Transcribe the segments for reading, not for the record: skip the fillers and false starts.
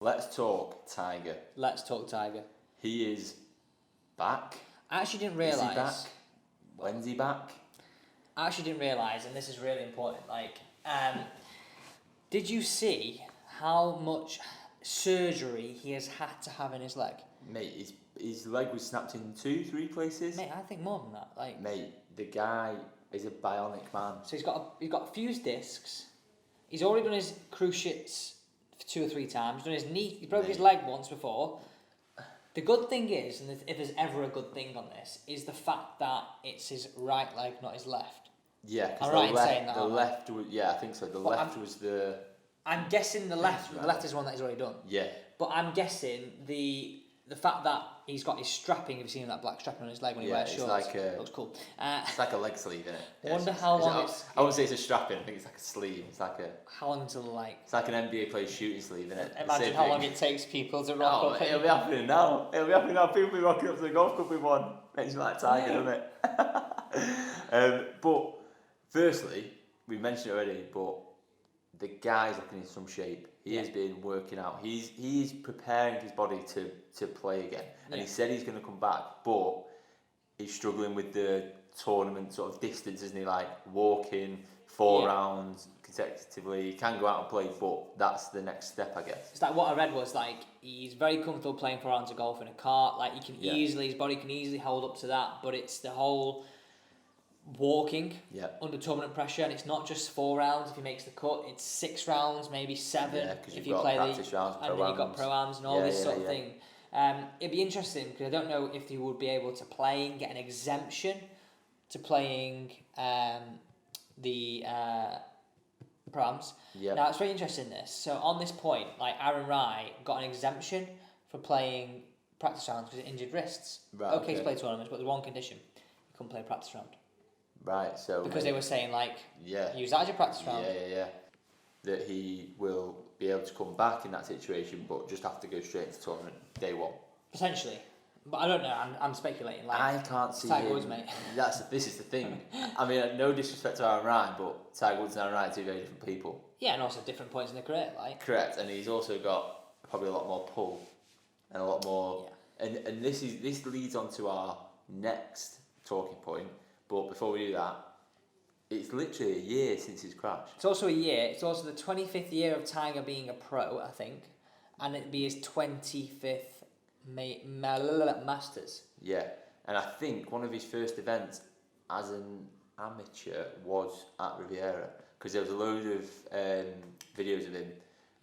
Let's talk Tiger. Let's talk Tiger. He is back. I actually didn't Is realise. he back? When's he back? I actually didn't realise, and this is really important. Did you see how much surgery he has had to have in his leg? Mate, his leg was snapped in 2-3 places. Mate, I think more than that. Mate, the guy is a bionic man. So he's got fused discs. He's already done his cruciates 2 or 3 times. He's done his knee. He broke his leg once before. The good thing is, and if there's ever a good thing on this, is the fact that it's his right leg, not his left. Yeah, because the left was, I think so. The left was the. I'm guessing the left is one that he's already done. Yeah. But I'm guessing the fact that he's got his strapping. Have you seen that black strapping on his leg when he wears shorts? Looks cool. It's like a leg sleeve, isn't it? I wonder how long it's. I wouldn't say it's a strapping. I think it's like a sleeve. It's like a. How long until It's like an NBA player's shooting sleeve, isn't it? Imagine how long it takes people to rock up. It'll be happening now. People will be rocking up to the golf club with one. Makes you like Tiger, doesn't it? But firstly, we mentioned it already, but the guy's looking in some shape. He has been working out. He's preparing his body to play again. And he said he's going to come back, but he's struggling with the tournament sort of distance, isn't he? Like walking 4 rounds consecutively. He can go out and play, but that's the next step, I guess. It's like what I read was he's very comfortable playing 4 rounds of golf in a cart. Like he can his body can easily hold up to that, but it's the whole walking under tournament pressure, and it's not just 4 rounds if he makes the cut. It's 6 rounds, maybe 7 if you play practice rounds, and then you've got pro-ams and all this sort of thing. It'd be interesting because I don't know if he would be able to play and get an exemption to playing the pro-ams. Now it's very interesting this. So on this point, Aaron Rai got an exemption for playing practice rounds because of injured wrists. Okay to play tournaments, but there's one condition: he couldn't play a practice round. Right, so because they were saying use that as your practice round. That he will be able to come back in that situation, but just have to go straight into tournament day one. Potentially, but I don't know. I'm speculating. I can't see Tiger him. Woods, mate. This is the thing. I mean, no disrespect to Aaron Ryan, but Tiger Woods and Aaron Ryan are 2 very different people. Yeah, and also different points in the career, Correct, and he's also got probably a lot more pull, and a lot more. And this leads on to our next talking point. But before we do that, it's literally a year since his crash. It's also a year. It's also the 25th year of Tiger being a pro, I think, and it'd be his 25th Masters. Yeah, and I think one of his first events as an amateur was at Riviera, because there was a load of videos of him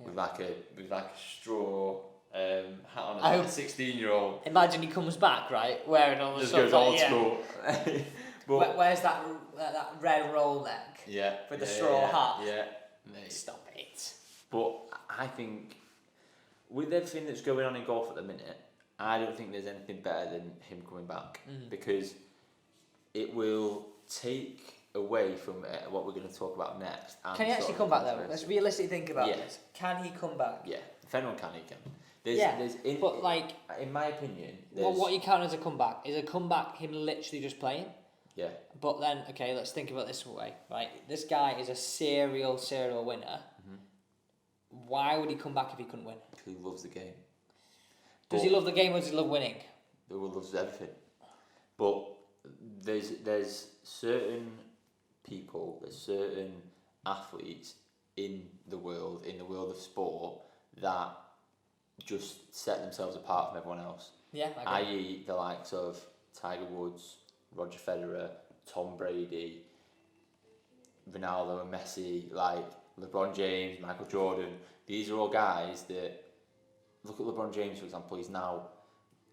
with a straw hat on, like a 16-year-old. Imagine he comes back wearing all the just stuff. Goes old school. But where's that red roll neck? With the straw hat. Yeah, mate. Stop it. But I think with everything that's going on in golf at the minute, I don't think there's anything better than him coming back, because it will take away from what we're going to talk about next. Can he actually come back though? Let's realistically think about this. Can he come back? Yeah, if anyone can, he can. In my opinion, what you count as a comeback is a comeback him literally just playing. Yeah. But then, let's think about it this way, right? This guy is a serial winner. Mm-hmm. Why would he come back if he couldn't win? Because he loves the game. Does he love the game or does he love winning? He loves everything. But there's certain people, there's certain athletes in the world of sport, that just set themselves apart from everyone else. Yeah. I.e. the likes of Tiger Woods, Roger Federer, Tom Brady, Ronaldo and Messi, LeBron James, Michael Jordan. These are all guys that, look at LeBron James, for example. He's now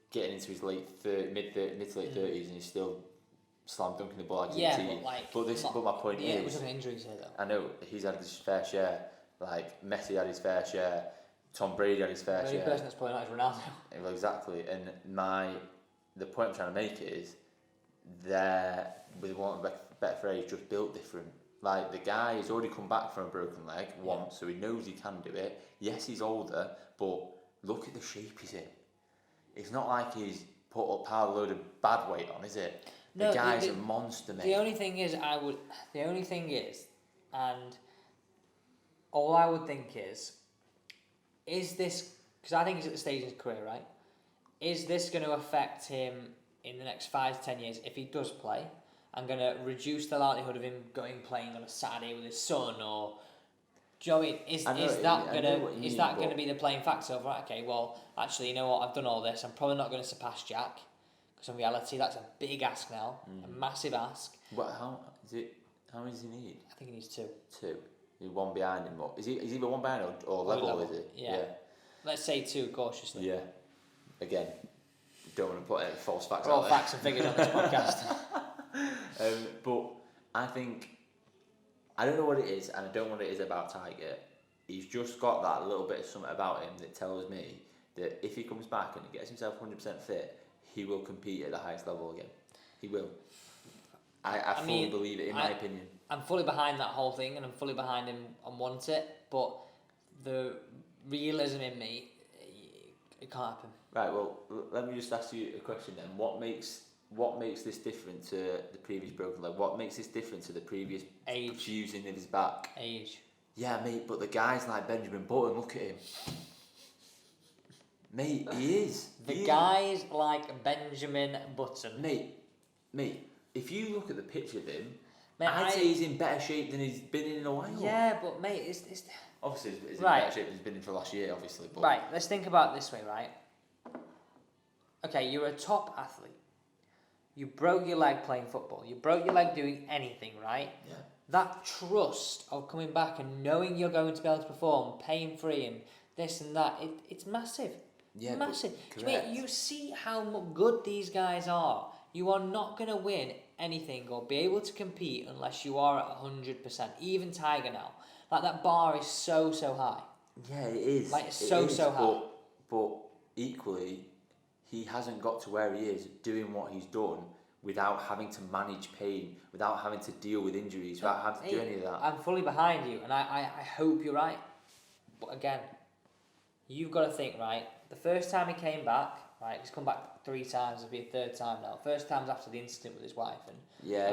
getting into his mid to late 30s, and he's still slam dunking the ball like he's a teen. But my point is, it was an injuries here though. I know he's had his fair share. Messi had his fair share. Tom Brady had his fair share. The only person that's probably not is Ronaldo. Well, exactly, and the point I'm trying to make is they're, with want of a better phrase, just built different. The guy has already come back from a broken leg once, so he knows he can do it. Yes, he's older, but look at the shape he's in. It's not like he's piled a load of bad weight on, is it? The guy's a monster, mate. The only thing is, and all I would think is this because I think he's at the stage in his career, right? Is this going to affect him in the next 5 to 10 years if he does play? I'm going to reduce the likelihood of him going playing on a Saturday with his son, or do you know what I mean? Is that going to be the playing factor of, right, okay, well, actually, you know what, I've done all this, I'm probably not going to surpass Jack, because in reality that's a big ask now, a massive ask. How many does he need? I think he needs 2. 2. He's 1 behind him. Is he either 1 behind or level, is it? Yeah. Let's say 2 cautiously. Yeah. Again, don't want to put any false facts all out there. Facts and figures on this podcast. But I think, I don't know what it is, and I don't know what it is about Tiger. He's just got that little bit of something about him that tells me that if he comes back and he gets himself 100% fit, he will compete at the highest level again. He will. I fully believe it, in my opinion. I'm fully behind that whole thing, and I'm fully behind him and want it, but the realism in me, it can't happen. Right, well, let me just ask you a question then. What makes this different to the previous broken leg? What makes this different to the previous fusing of his back? Age. Yeah, mate, but the guys like Benjamin Button, look at him. Mate, he is. Guys like Benjamin Button. Mate, if you look at the picture of him, mate, I'd say he's in better shape than he's been in a while. Yeah, but mate, it's obviously he's in better shape than he's been in for last year, obviously. But right, let's think about it this way, right? Okay, you're a top athlete. You broke your leg playing football. You broke your leg doing anything, right? Yeah. That trust of coming back and knowing you're going to be able to perform pain-free and this and that, it's massive. Yeah, massive. You see how good these guys are. You are not going to win anything or be able to compete unless you are at 100%. Even Tiger now. Like, that bar is so high. Yeah, it is. Like, it's so high. But equally, he hasn't got to where he is doing what he's done without having to manage pain, without having to deal with injuries, without having to do any of that. I'm fully behind you, and I hope you're right. But again, you've got to think, right, the first time he came back, right, he's come back 3 times, it'll be a 3rd time now. First time's after the incident with his wife and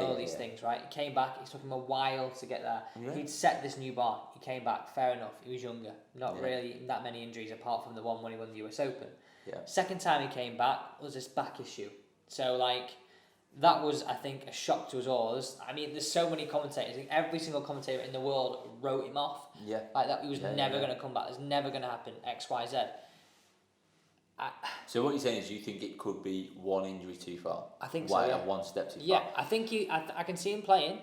all these things, right? He came back, it took him a while to get there. Yeah. He'd set this new bar, he came back, fair enough, he was younger. Not really that many injuries apart from the one when he won the US Open. Yeah. Second time he came back was this back issue. So, like, that was, I think, a shock to us all. I mean, there's so many commentators. I think every single commentator in the world wrote him off. Yeah. Like that, he was never going to come back. It's never going to happen. X, Y, Z. So what you're saying is you think it could be 1 injury too far? I think so, yeah. 1 step too far? Yeah, I think I can see him playing,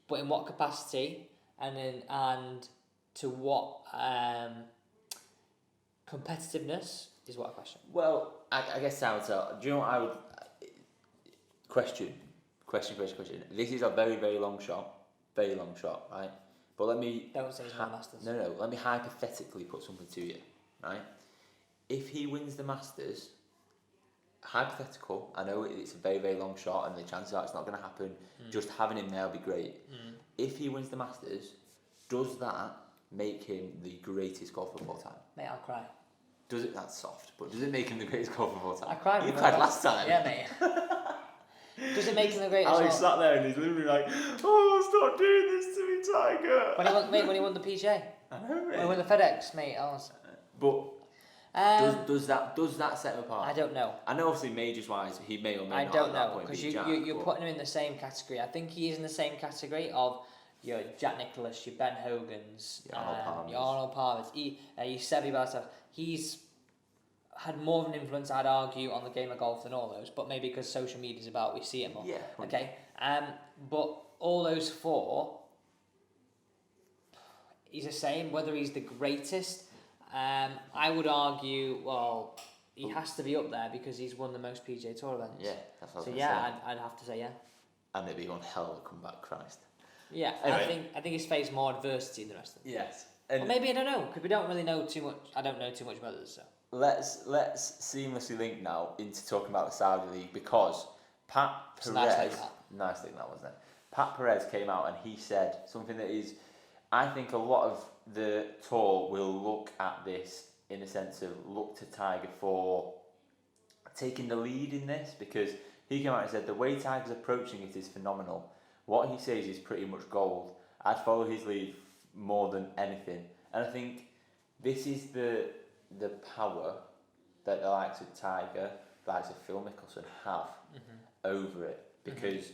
but in what capacity and to what competitiveness is what I question. Well, I guess I would tell. Do you know what I would... Question. This is a very, very long shot. Very long shot, right? But let me... Don't say he's won the Masters. No. Let me hypothetically put something to you, right? If he wins the Masters, hypothetical, I know it's a very, very long shot and the chances are it's not going to happen. Just having him there will be great. If he wins the Masters, does that make him the greatest golfer of all time? Mate, I'll cry. Does it? That's soft, but does it make him the greatest golfer of all time? I cried. You cried last time. Yeah, mate. Does it make him the greatest? Alex sat there and he's literally like, "Oh, stop doing this to me, Tiger." When he won the PGA. I know, mate. When he won the FedEx, mate. But does that set him apart? I don't know. I know, obviously, majors wise, he may or may not. I don't know because you're putting him in the same category. I think he is in the same category of your Jack Nicklaus, your Ben Hogans, your Arnold Palmers, your Seve Ballesteros. He's had more of an influence, I'd argue, on the game of golf than all those, but maybe because social media is about, we see it more. Yeah. Okay. But all those 4, he's the same. Whether he's the greatest, I would argue, well, he has to be up there because he's won the most PGA Tour events. Yeah, that's what I was saying. I'd have to say yeah. And it'd be one hell of a comeback, Christ. Yeah, anyway. I think he's faced more adversity than the rest of them. Yes. Or maybe I don't know, because we don't really know too much. I don't know too much about this, so. Let's seamlessly link now into talking about the Saudi League because Pat Perez, nice thing that wasn't it? Pat Perez came out and he said something that is, I think a lot of the tour will look at this in the sense of look to Tiger for taking the lead in this, because he came out and said the way Tiger's approaching it is phenomenal. What he says is pretty much gold. I'd follow his lead more than anything, and I think this is the the power that the likes of Tiger, the likes of Phil Mickelson have over it, because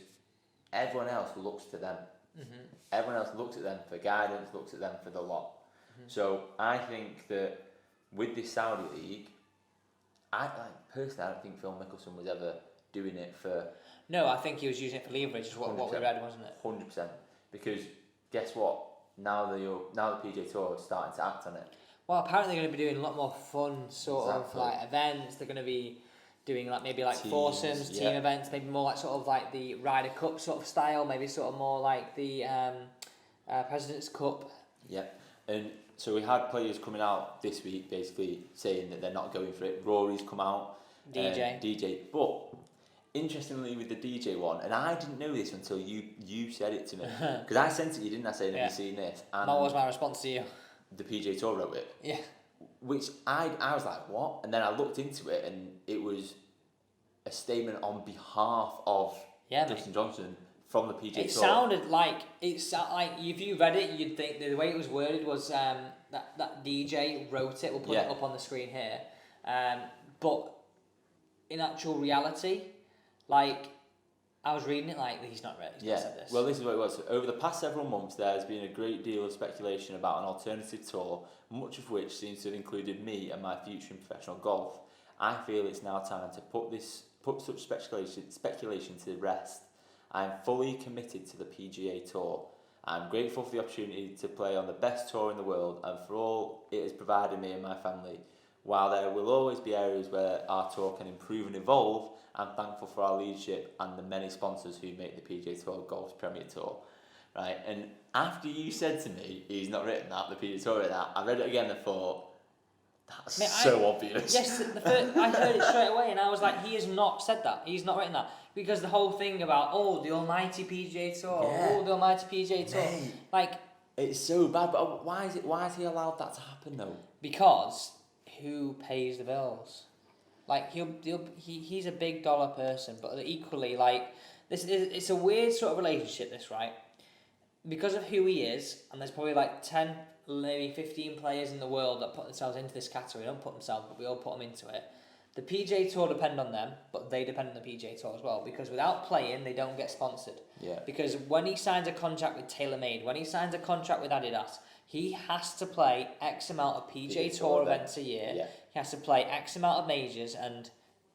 everyone else looks to them. Everyone else looks at them for guidance, looks at them for the lot. So I think that with this Saudi league, personally, I don't think Phil Mickelson was ever doing it for. No, I think he was using it for leverage. Is what we read, wasn't it? 100%. Because guess what? Now the PGA Tour is starting to act on it. Well, apparently they're going to be doing a lot more fun sort of like events. They're going to be doing maybe teams, foursomes, team events, maybe more like sort of like the Ryder Cup sort of style, maybe sort of more like the President's Cup. Yeah, and so we had players coming out this week basically saying that they're not going for it. Rory's come out. DJ. But interestingly with the DJ one, and I didn't know this until you said it to me. Because I sent it you, didn't I, saying, have you seen this? And that was my response to you. The PGA Tour wrote it. Yeah. Which I was like, what? And then I looked into it, and it was a statement on behalf of Dustin Johnson from the PGA Tour. It sounded like if you read it, you'd think that the way it was worded was that DJ wrote it. We'll put it up on the screen here. But in actual reality, I was reading it he's not ready. He's not said this. Well, this is what it was. Over the past several months, there has been a great deal of speculation about an alternative tour, much of which seems to have included me and my future in professional golf. I feel it's now time to put such speculation to rest. I am fully committed to the PGA Tour. I am grateful for the opportunity to play on the best tour in the world and for all it has provided me and my family. While there will always be areas where our tour can improve and evolve, I'm thankful for our leadership and the many sponsors who make the PGA Tour Golf's Premier Tour. Right, and after you said to me, he's not written that, the PGA Tour written that, I read it again and thought, that's so obvious. Yes, I heard it straight away and I was like, he has not said that. He's not written that. Because the whole thing about, the almighty PGA Tour, the almighty PGA Tour. Mate, it's so bad, but why has he allowed that to happen though? Because who pays the bills? He's a big dollar person, but equally, it's a weird sort of relationship, this, right? Because of who he is, and there's probably 10, maybe 15 players in the world that put themselves into this category. They don't put themselves, but we all put them into it. The PGA Tour depend on them, but they depend on the PGA Tour as well, because without playing, they don't get sponsored. Yeah. Because when he signs a contract with TaylorMade, when he signs a contract with Adidas, he has to play X amount of PGA Tour events a year. Yeah. He has to play X amount of majors and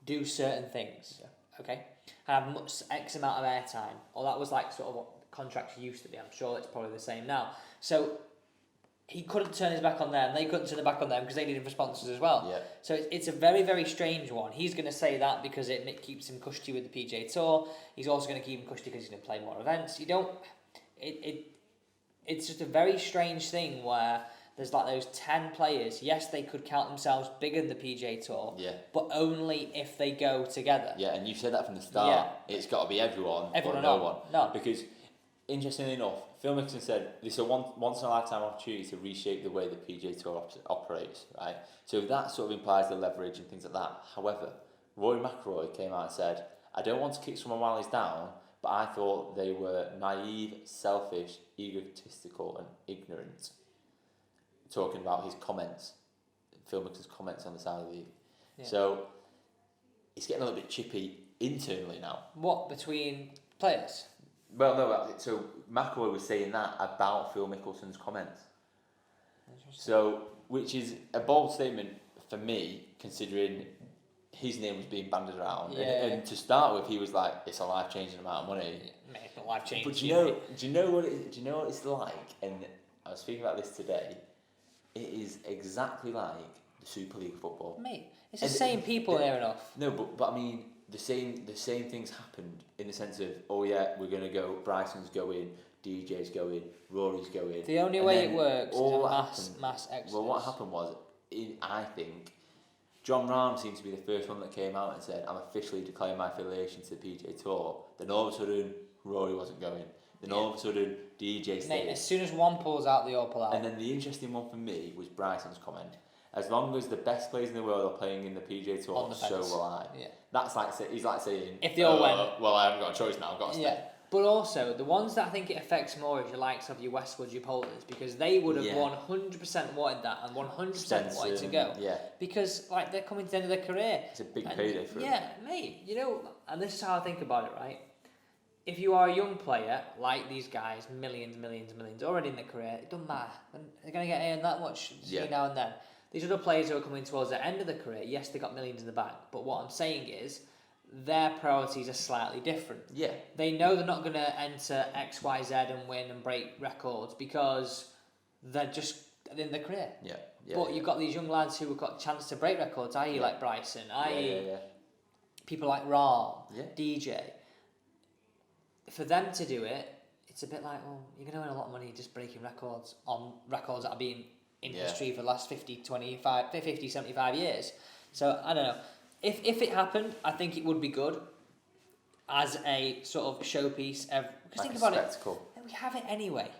do certain things. Yeah. Okay? Have X amount of airtime. Or that was sort of what contracts used to be. I'm sure it's probably the same now. So he couldn't turn his back on them. They couldn't turn their back on them because they needed for sponsors as well. Yeah. So it's a very, very strange one. He's going to say that because it keeps him cushy with the PGA Tour. He's also going to keep him cushy because he's going to play more events. It's just a very strange thing where there's those 10 players. Yes, they could count themselves bigger than the PGA Tour, but only if they go together. Yeah, and you said that from the start. Yeah. It's got to be everyone or no one. No. Because, interestingly enough, Phil Mickelson said this is a once-in-a-lifetime opportunity to reshape the way the PGA Tour operates, right? So that sort of implies the leverage and things like that. However, Rory Mcilroy came out and said, I don't want to kick someone while he's down, but I thought they were naive, selfish, egotistical and ignorant. Talking about his comments, Phil Mickelson's comments on the side of the league. Yeah. So, it's getting a little bit chippy internally now. What, between players? Well, no, so McIlroy was saying that about Phil Mickelson's comments. So, which is a bold statement for me, considering his name was being bandied around. Yeah. And to start with, he was like, it's a life-changing amount of money. Yeah, it's not life-changing. But do you know what it's like? And I was speaking about this today. It is exactly like the Super League football. Mate, it's the same people there enough. No, but I mean, the same things happened in the sense of, we're going to go, Bryson's going, DJ's going, Rory's going. The only way it works is a mass exodus. Well, what happened was, I think, John Rahm seemed to be the first one that came out and said, I'm officially declaring my affiliation to the PGA Tour. Then all of a sudden, Rory wasn't going. Then all of a sudden, DJ stayed. Mate, as soon as one pulls out, they all pull out. And then the interesting one for me was Bryson's comment. As long as the best players in the world are playing in the PGA Tour, so will I. Yeah. That's he's like saying, if they all went, well, I haven't got a choice now, I've got to stay. Yeah. But also, the ones that I think it affects more is your likes of your Westwoods, your Poulters, because they would have 100% wanted that and 100% wanted to go. Yeah. Because, like, they're coming to the end of their career. It's a big payday for them. Yeah, mate, you know, and this is how I think about it, right? If you are a young player, like these guys, millions, already in their career, it doesn't matter. They're going to get earned that much now and then. These other players who are coming towards the end of their career, yes, they got millions in the bank, but what I'm saying is, their priorities are slightly different. Yeah. They know they're not going to enter X, Y, Z and win and break records because they're just in their career. Yeah. But you've got these young lads who have got a chance to break records, i.e. like Bryson, i.e. people like Rahm, DJ. For them to do it, it's a bit like, well, you're going to earn a lot of money just breaking records on records that have been in history for the last 50, 75 years. So, I don't know. If it happened, I think it would be good as a sort of showpiece. Because like think about spectacle. it, we have it anyway.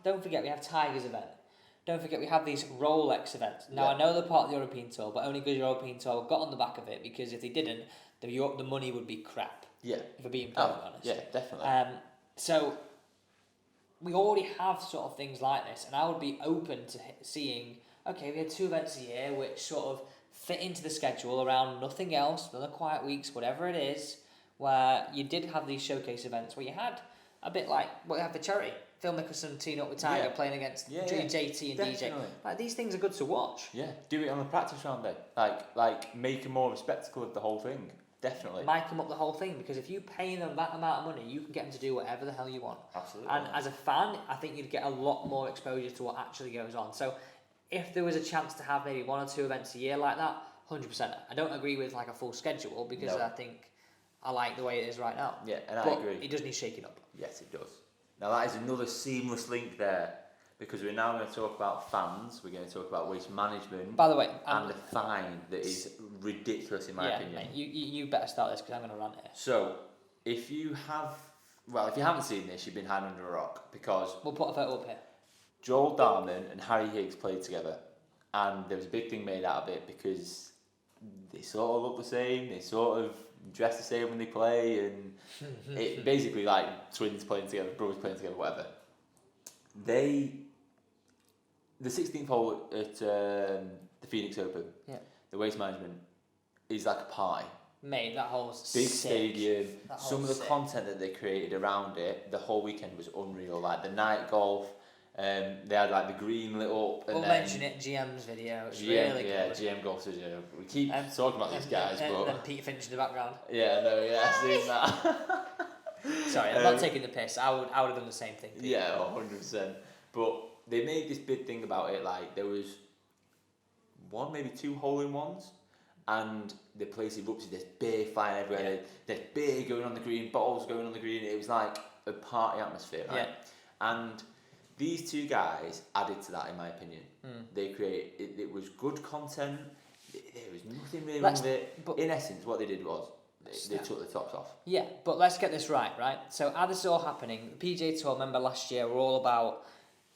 Don't forget, we have Tiger's event. Don't forget, we have these Rolex events. Now, I know they're part of the European Tour, but only because the European Tour got on the back of it, because if they didn't, the money would be crap. Yeah. If we're being perfectly honest. Yeah, definitely. So, we already have sort of things like this, and I would be open to seeing, okay, we had 2 events a year, which sort of fit into the schedule around nothing else, the quiet weeks, whatever it is, where you did have these showcase events where you had a bit like what you have for charity. Phil Mickelson teaming up with Tiger playing against JT and DJ. Like, these things are good to watch. Yeah, do it on the practice round day. Like make a more of a spectacle of the whole thing. Definitely. Mic them up the whole thing, because if you pay them that amount of money, you can get them to do whatever the hell you want. Absolutely. And as a fan, I think you'd get a lot more exposure to what actually goes on. So if there was a chance to have maybe 1 or 2 events a year like that, 100%. I don't agree with like a full schedule, because I think I like the way it is right now. Yeah, and but I agree. It does need shaking up. Yes, it does. Now that is another seamless link there, because we're now going to talk about fans, we're going to talk about waste management. By the way, and a fine that is ridiculous in my opinion. Mate, you better start this, because I'm going to rant here. So, if you haven't seen this, you've been hiding under a rock, because we'll put a photo up here. Joel Darman and Harry Higgs played together, and there was a big thing made out of it because they sort of look the same, they sort of dress the same when they play, and it basically like twins playing together, brothers playing together, whatever. The 16th hole at the Phoenix Open, the waste management is like a pie. Mate, that hole's big sick. Stadium. Some of the content that they created around it, the whole weekend was unreal. Like the night golf, they had like the green lit up. We'll mention it. GM's video. It's really good. Yeah, GM golf video. We keep talking about these guys, but then Peter Finch in the background. Yeah, no, yeah, I've seen that. Sorry, I'm not taking the piss. I would have done the same thing. Peter. Yeah, 100%. But they made this big thing about it. Like there was 1, maybe 2 hole-in-ones, and the place erupted. There's beer flying everywhere. There's beer going on the green, bottles going on the green. It was like a party atmosphere, right? Yeah. And these 2 guys added to that, in my opinion. They created it was good content. There was nothing really wrong with it. But in essence, what they did was they took the tops off. Yeah, but let's get this right? So, how this is all happening? The PGA Tour, remember last year, were all about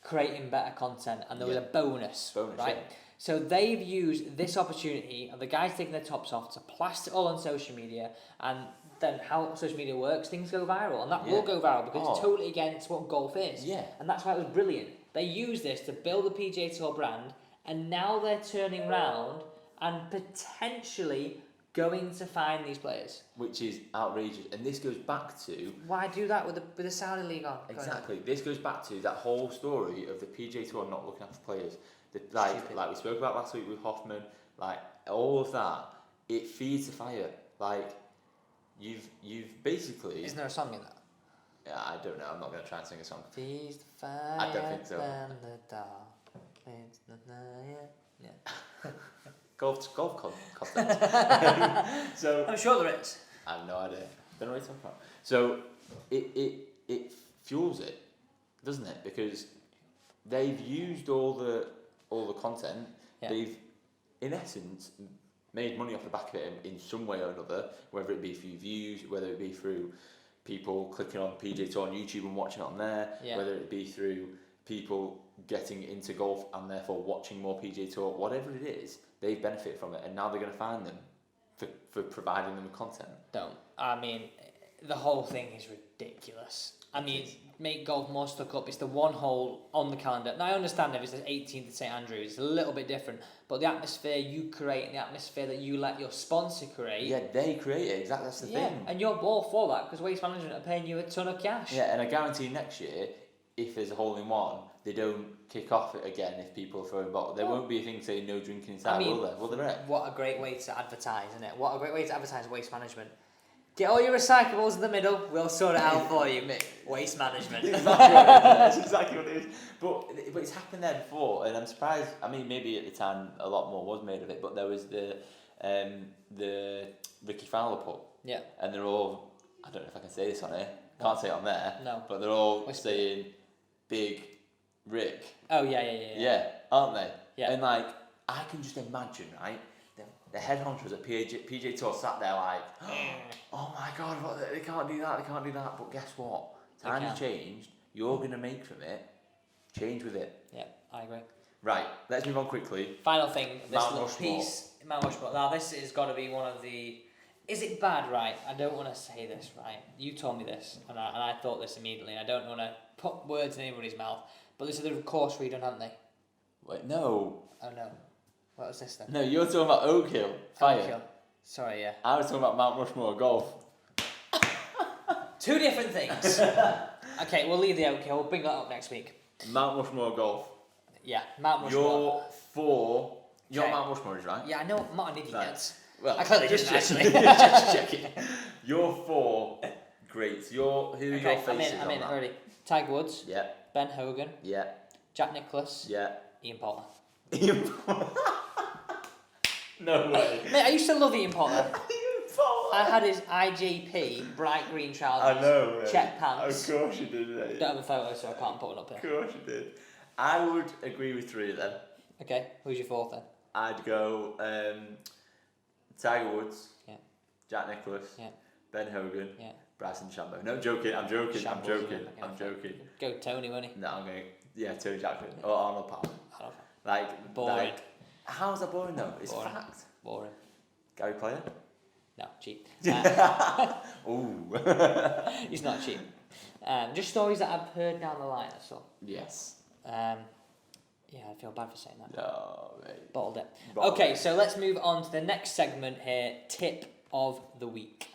creating better content, and there was a bonus, right? Yeah. So they've used this opportunity of the guys taking their tops off to plaster it all on social media, and then how social media works, things go viral, and that will go viral because it's totally against what golf is. Yeah. And that's why it was brilliant. They used this to build the PGA Tour brand, and now they're turning round and potentially going to find these players. Which is outrageous. And this goes back to... Why do that with the Saudi League on? Exactly. This goes back to that whole story of the PGA Tour not looking after players. Like we spoke about last week with Hoffman, like all of that, it feeds the fire. Like you've basically... Isn't there a song in that? Yeah, I don't know. I'm not going to try and sing a song. Feeds the fire. I don't think so. Yeah. Golf content. So I'm sure there is. I have no idea. Don't know what you're talking about. So it fuels it, doesn't it? Because they've used all the content. Yeah. They've, in essence, made money off the back of it in some way or another. Whether it be through views, whether it be through people clicking on PGA Tour on YouTube and watching it on there, whether it be through people getting into golf and therefore watching more PGA Tour, whatever it is, they benefit from it, and now they're going to find them for providing them with content. I mean, the whole thing is ridiculous. I mean, make golf more stuck up. It's the one hole on the calendar. Now, I understand if it's the 18th at St Andrews, it's a little bit different. But the atmosphere you create and the atmosphere that you let your sponsor create... Yeah, they create it, exactly, that's the thing. And you're all for that, because Waste Management are paying you a ton of cash. Yeah, and I guarantee next year, if there's a hole-in-one, they don't kick off it again if people are throwing bottles. There won't be a thing saying no drinking inside, will there? Will there? What a great way to advertise, isn't it? What a great way to advertise Waste Management. Get all your recyclables in the middle, we'll sort it out for you. Waste Management. That's exactly what it is. But it's happened there before, and I'm surprised. I mean, maybe at the time a lot more was made of it, but there was the Ricky Fowler putt. Yeah. And they're all, I don't know if I can say this on here, can't say it on there. No. But they're all saying Big Rick. Oh, yeah. Yeah, aren't they? Yeah. And like, I can just imagine, right? The head honchos at PGA Tour sat there like, oh my God, they can't do that. But guess what? Time's changed. You're going to make from it. Change with it. Yeah, I agree. Right, let's move on quickly. Final thing, this Mount little Rushmore. piece, Mount Rushmore. Now, this has got to be one of the... Is it bad, right? I don't want to say this, right? You told me this, and I thought this immediately. I don't want to put words in anybody's mouth, but this is the course redone, haven't they? Wait, no. Oh, no. What was this then? No, you're talking about Oak Hill. Fire. Oak Hill. Sorry, yeah. I was talking about Mount Rushmore golf. Two different things. Okay, we'll leave the Oak Hill. We'll bring that up next week. Mount Rushmore golf. Yeah, Mount Rushmore. Your Mount Rushmore is right. Yeah, I know I'm not an idiot. Right. Well, I clearly didn't actually. Just checking. Your 4 greats. Who are your faces I'm on in that? already. Tiger Woods. Yeah. Ben Hogan. Yeah. Jack Nicklaus. Yeah. Ian Poulter. No way. Mate, I used to love Ian Poulter. Ian Poulter. I had his IJP bright green trousers. I know. Check pants. Of course you did, mate. Don't have a photo, so I can't put one up here. Of course you did. I would agree with 3 of them. Okay, who's your 4th then? I'd go Tiger Woods. Yeah. Jack Nicklaus. Yeah. Ben Hogan. Yeah. Bryson Dechambeau. No, I'm joking. I'm joking. Go Tony, won't he? No, I'm going. Yeah, Tony Jackson or Arnold Palmer. Like boring. Like, how's that boring though? It's Boring. fact. Boring. Gary Player. No, cheap. Ooh. He's not cheap. Just stories that I've heard down the line. That's all. Yes. Yeah, I feel bad for saying that. No, mate. Bottled it. Okay, so let's move on to the next segment here. Tip of the week.